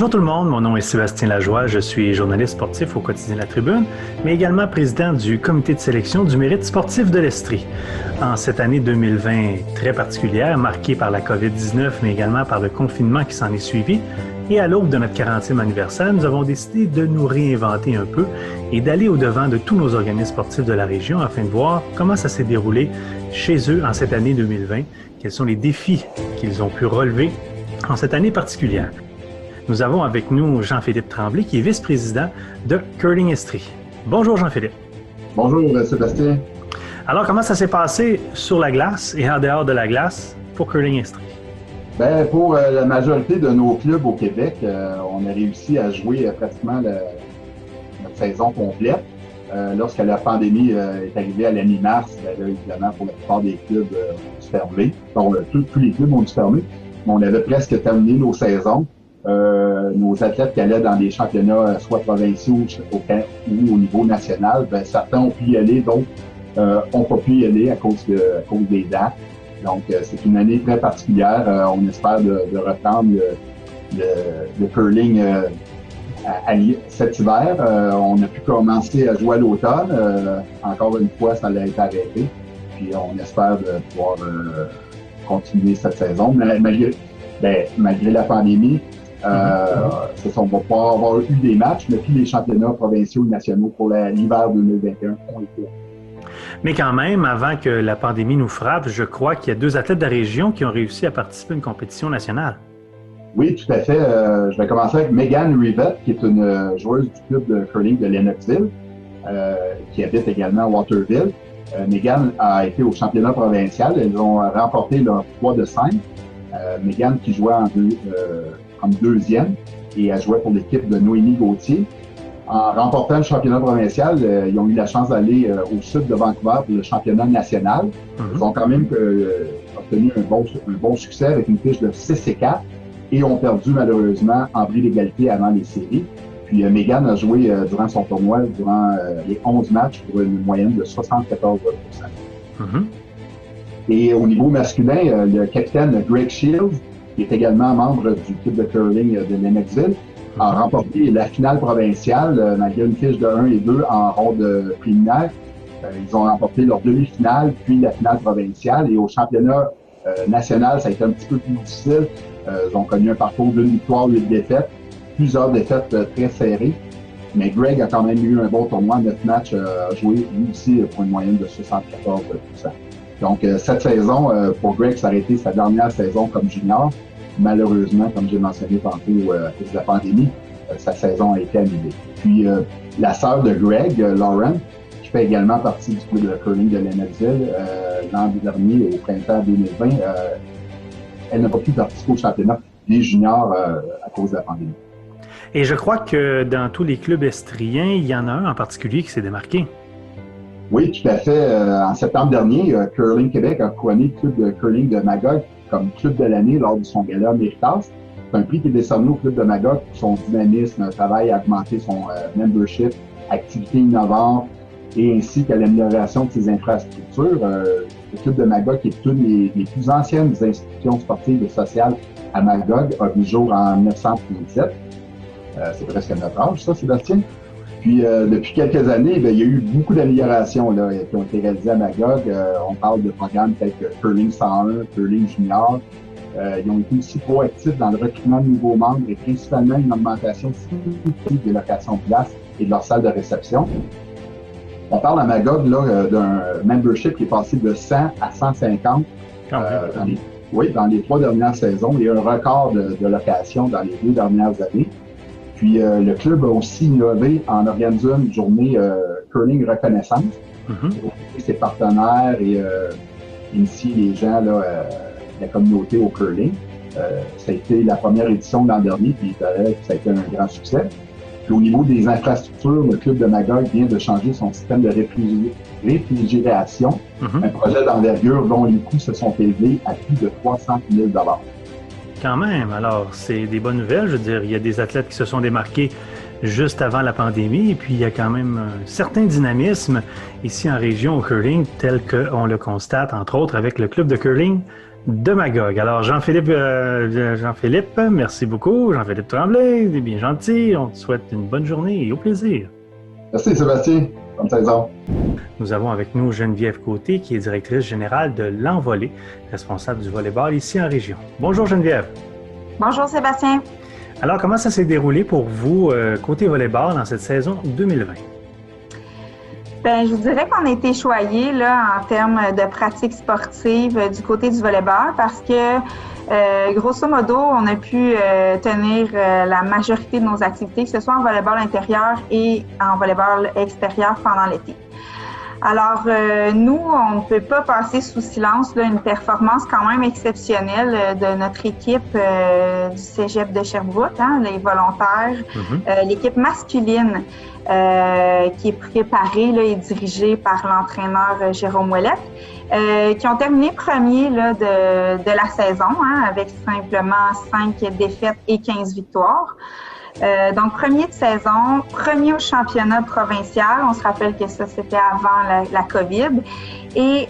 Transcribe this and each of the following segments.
Bonjour tout le monde, mon nom est Sébastien Lajoie, je suis journaliste sportif au quotidien La Tribune, mais également président du comité de sélection du mérite sportif de l'Estrie. En cette année 2020 très particulière, marquée par la COVID-19, mais également par le confinement qui s'en est suivi, et à l'aube de notre 40e anniversaire, nous avons décidé de nous réinventer un peu et d'aller au-devant de tous nos organismes sportifs de la région afin de voir comment ça s'est déroulé chez eux en cette année 2020, quels sont les défis qu'ils ont pu relever en cette année particulière. Nous avons avec nous Jean-Philippe Tremblay, qui est vice-président de Curling Estrie. Bonjour Jean-Philippe. Bonjour Sébastien. Alors, comment ça s'est passé sur la glace et en dehors de la glace pour Curling Estrie? Bien, pour la majorité de nos clubs au Québec, on a réussi à jouer pratiquement notre saison complète. Lorsque la pandémie est arrivée à la mi-mars, là, évidemment, pour la plupart des clubs, ont dû fermer. Donc, tous les clubs ont dû fermer. Mais on avait presque terminé nos saisons. Nos athlètes qui allaient dans des championnats soit provinciaux ou au niveau national, ben, certains ont pu y aller, d'autres n'ont pas pu y aller à cause des dates. Donc, c'est une année très particulière. On espère de reprendre le curling cet hiver. On a pu commencer à jouer à l'automne. Encore une fois, ça a été arrêté. Puis on espère de pouvoir continuer cette saison. Mais malgré la pandémie, on va pouvoir avoir eu des matchs, mais tous les championnats provinciaux et nationaux pour l'hiver 2021 ont été. Mais quand même, avant que la pandémie nous frappe, je crois qu'il y a 2 athlètes de la région qui ont réussi à participer à une compétition nationale. Oui, tout à fait. Je vais commencer avec Megan Rivett, qui est une joueuse du club de curling de Lennoxville, qui habite également à Waterville. Megan a été au championnat provincial. Elles ont remporté leur 3 de 5. Megan qui jouait comme deuxième et elle jouait pour l'équipe de Noémie Gauthier. En remportant le championnat provincial, ils ont eu la chance d'aller au sud de Vancouver pour le championnat national. Ils ont quand même obtenu un bon succès avec une fiche de 6-4 et ont perdu malheureusement en bris d'égalité avant les séries. Puis Megan a joué durant son tournoi, durant les 11 matchs pour une moyenne de 74%. Et au niveau masculin, le capitaine Greg Shields, qui est également membre du club de curling de Lennoxville, a remporté la finale provinciale, malgré une fiche de 1 et 2 en ronde préliminaire. Ils ont remporté leur demi-finale, puis la finale provinciale. Et au championnat national, ça a été un petit peu plus difficile. Ils ont connu un parcours d'une victoire, 8 défaites, plusieurs défaites très serrées. Mais Greg a quand même eu un bon tournoi, 9 matchs à jouer, lui aussi, pour une moyenne de 74%. Donc, cette saison, pour Greg, ça a été sa dernière saison comme junior. Malheureusement, comme j'ai mentionné tantôt, à cause de la pandémie, sa saison a été annulée. Puis, la sœur de Greg, Lauren, qui fait également partie du club de curling de Lennoxville, l'an dernier, au printemps 2020, elle n'a pas pu participer au championnat des juniors à cause de la pandémie. Et je crois que dans tous les clubs estriens, il y en a un en particulier qui s'est démarqué. Oui, tout à fait. En septembre dernier, Curling Québec a couronné le club de curling de Magog comme club de l'année lors de son gala Méritas. C'est un prix qui est décerné au club de Magog pour son dynamisme, travail à augmenter son membership, activités innovantes et ainsi qu'à l'amélioration de ses infrastructures. Le club de Magog, qui est une des plus anciennes institutions sportives et sociales à Magog, a vu jour en 1937. C'est presque notre âge, ça, Sébastien? Puis, depuis quelques années, il y a eu beaucoup d'améliorations qui ont été réalisées à Magog. On parle de programmes tels que Curling 101, Curling Junior. Ils ont été aussi proactifs dans le recrutement de nouveaux membres et principalement une augmentation significative des locations de place et de leur salle de réception. On parle à Magog d'un membership qui est passé de 100 à 150 dans les 3 dernières saisons et un record de location dans les 2 dernières années. Puis le club a aussi innové en organisant une journée curling reconnaissance. Ses partenaires et initier les gens de la communauté au curling. Ça a été la première édition l'an dernier, puis ça a été un grand succès. Puis au niveau des infrastructures, le club de Magog vient de changer son système de réfrigération. Un projet d'envergure dont les coûts se sont élevés à plus de 300 000 $. Quand même, alors c'est des bonnes nouvelles. Je veux dire, il y a des athlètes qui se sont démarqués juste avant la pandémie et puis il y a quand même un certain dynamisme ici en région au curling tel qu'on le constate entre autres avec le club de curling de Magog. Alors, Jean-Philippe, merci beaucoup. Jean-Philippe Tremblay, c'est bien gentil. On te souhaite une bonne journée et au plaisir. Merci Sébastien, bonne saison. Nous avons avec nous Geneviève Côté, qui est directrice générale de l'Envolée, responsable du volleyball ici en région. Bonjour Geneviève. Bonjour Sébastien. Alors, comment ça s'est déroulé pour vous côté volleyball dans cette saison 2020? Bien, je vous dirais qu'on a été choyés là, en termes de pratiques sportives du côté du volleyball parce que, grosso modo, on a pu tenir la majorité de nos activités, que ce soit en volleyball intérieur et en volleyball extérieur pendant l'été. Alors, nous, on ne peut pas passer sous silence là, une performance quand même exceptionnelle de notre équipe du Cégep de Sherbrooke, les volontaires, l'équipe masculine qui est préparée là, et dirigée par l'entraîneur Jérôme Ouellette, qui ont terminé premier là, de la saison avec simplement 5 défaites et 15 victoires. Donc, premier de saison, premier au championnat provincial. On se rappelle que ça, c'était avant la COVID. Et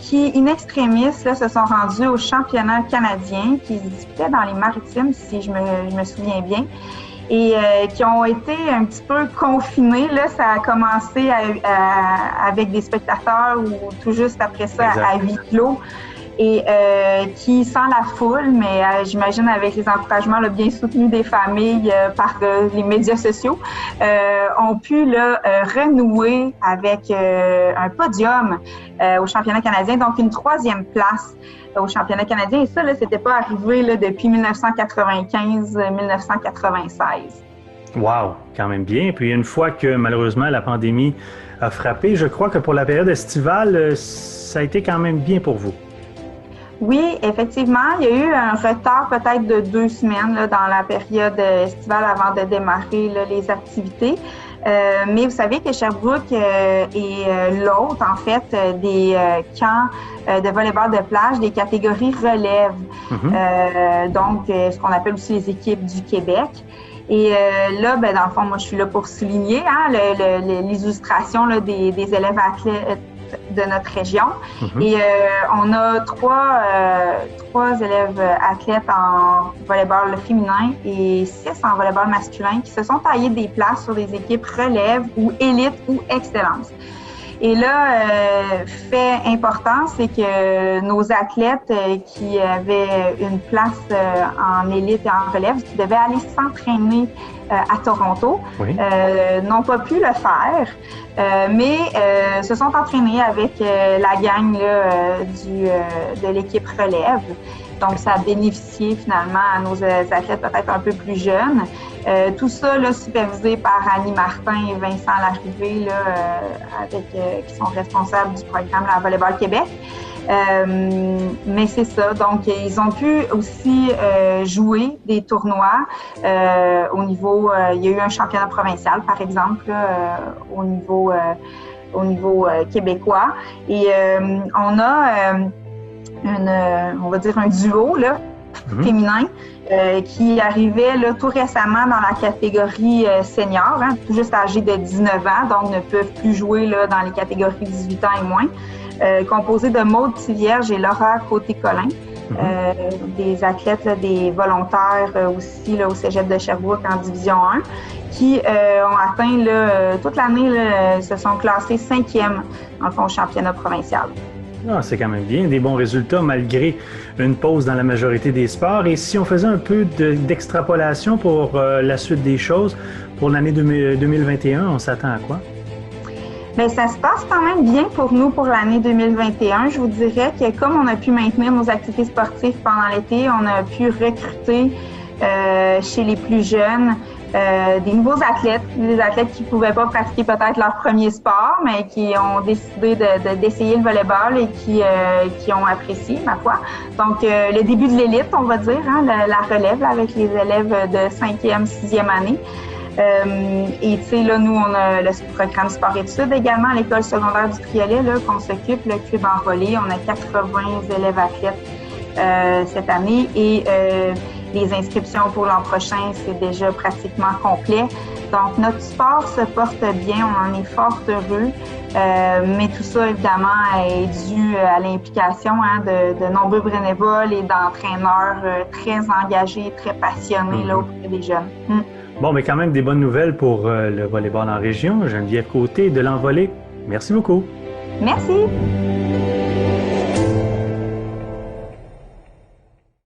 qui, in extremis, là, se sont rendus au championnat canadien qui se disputait dans les Maritimes, si je me souviens bien. Et qui ont été un petit peu confinés. Là, ça a commencé avec des spectateurs ou tout juste après ça à huis clos. Et qui, sans la foule, mais j'imagine avec les encouragements là, bien soutenus des familles par les médias sociaux, ont pu là, renouer avec un podium au championnat canadien, donc une 3e place au championnat canadien. Et ça, là, c'était pas arrivé là, depuis 1995-1996. Wow, quand même bien. Puis une fois que malheureusement la pandémie a frappé, je crois que pour la période estivale, ça a été quand même bien pour vous. Oui, effectivement, il y a eu un retard peut-être de 2 semaines là, dans la période estivale avant de démarrer là, les activités. Mais vous savez que Sherbrooke est l'hôte, en fait, des camps de volleyball de plage, des catégories relève. Donc, ce qu'on appelle aussi les équipes du Québec. Et là, ben, dans le fond, moi, je suis là pour souligner les illustrations là, des élèves athlètes de notre région. Et on a trois élèves athlètes en volleyball féminin et 6 en volleyball masculin qui se sont taillés des places sur des équipes relève ou élite ou excellence. Et là, fait important, c'est que nos athlètes qui avaient une place en élite et en relève, qui devaient aller s'entraîner à Toronto, n'ont pas pu le faire, mais se sont entraînés avec la gang là, de l'équipe relève. Donc, ça a bénéficié finalement à nos athlètes peut-être un peu plus jeunes. Tout ça là, supervisé par Annie Martin et Vincent Larrivée, là, qui sont responsables du programme La Volleyball Québec. Mais c'est ça. Donc, ils ont pu aussi jouer des tournois au niveau... il y a eu un championnat provincial, par exemple, là, au niveau québécois. Et on a... on va dire un duo là, féminin qui arrivait là, tout récemment dans la catégorie senior, tout juste âgés de 19 ans, donc ne peuvent plus jouer là, dans les catégories 18 ans et moins, composé de Maude Tivierge et Laura Côté-Colin, des athlètes, là, des volontaires aussi là, au Cégep de Sherbrooke en Division 1, qui ont atteint là, toute l'année, là, se sont classés 5e dans le fond, au championnat provincial. Ah, c'est quand même bien, des bons résultats malgré une pause dans la majorité des sports. Et si on faisait un peu d'extrapolation pour la suite des choses, pour l'année 2021, on s'attend à quoi? Bien, ça se passe quand même bien pour nous pour l'année 2021. Je vous dirais que comme on a pu maintenir nos activités sportives pendant l'été, on a pu recruter chez les plus jeunes des nouveaux athlètes, des athlètes qui ne pouvaient pas pratiquer peut-être leur premier sport, mais qui ont décidé d'essayer le volleyball et qui ont apprécié, ma foi. Donc, le début de l'élite, on va dire, la relève là, avec les élèves de 5e, 6e année. Et tu sais, là, nous, on a le programme sport-études également à l'école secondaire du Triolet, là, qu'on s'occupe, le club Envolée. On a 80 élèves athlètes cette année et les inscriptions pour l'an prochain, c'est déjà pratiquement complet. Donc, notre sport se porte bien, on en est fort heureux, mais tout ça, évidemment, est dû à l'implication de nombreux bénévoles et d'entraîneurs très engagés, très passionnés là, auprès des jeunes. Bon, mais quand même des bonnes nouvelles pour le volleyball en région. Geneviève Côté de l'Envolée, merci beaucoup. Merci.